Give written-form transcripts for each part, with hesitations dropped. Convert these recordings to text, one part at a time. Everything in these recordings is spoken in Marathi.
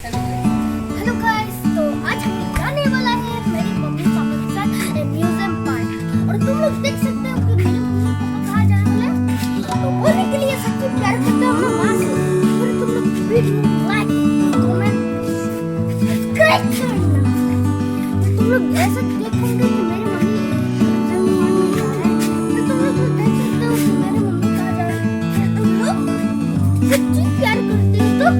हेलो गाइस, तो आज हम जाने वाला है मेरी मम्मी पापा के साथ म्यूजियम पार्क। और तुम लोग देख सकते हो कि मेरे मम्मी पापा कहाँ जाने वाले हैं। तो बोलने के लिए सबसे प्यार करते हो अपना माँ से। और तुम लोग वीडियो लाइक कमेंट सब्सक्राइब करना। तुम लोग ऐसा देखोगे कि मेरी मम्मी म्यूजियम पार्क जा रहे हैं। तो तुम लोग देख सकते हो कि मेरे मम्मी कहाँ जा रहे हैं। तुम लोग सच्ची प्यार करते हो तो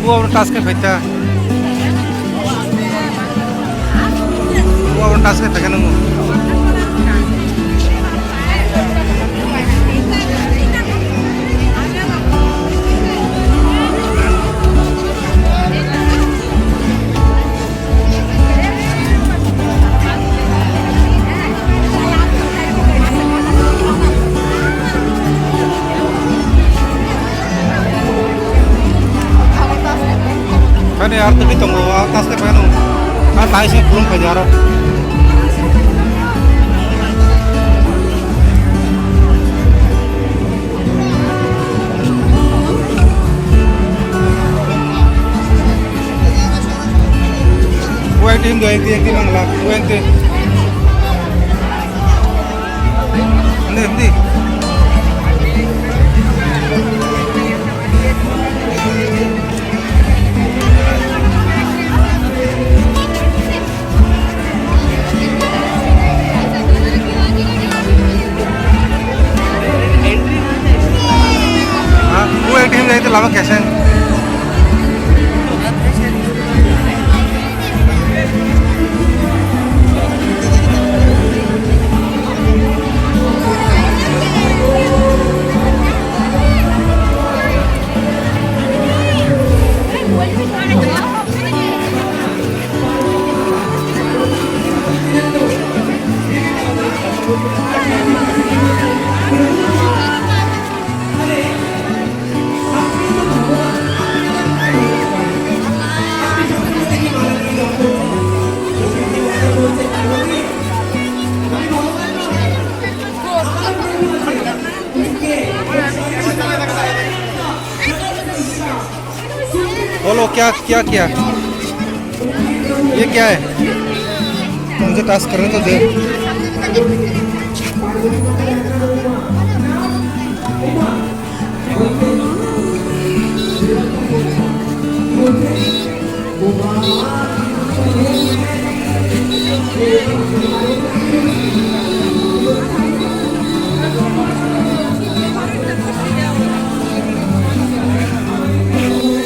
वो अपना टास्क फेंकता वो अपना टास्क फेंका ना Kan ya arti itu mau atas ke mana? Kan tadi sih belum kejar. Gue tim dua yang ngelak, gue tim. Nanti. Team जाए तो लावा कैसे बोलो क्या क्या किया, ये क्या है? मुझे टास्क करने तो दे।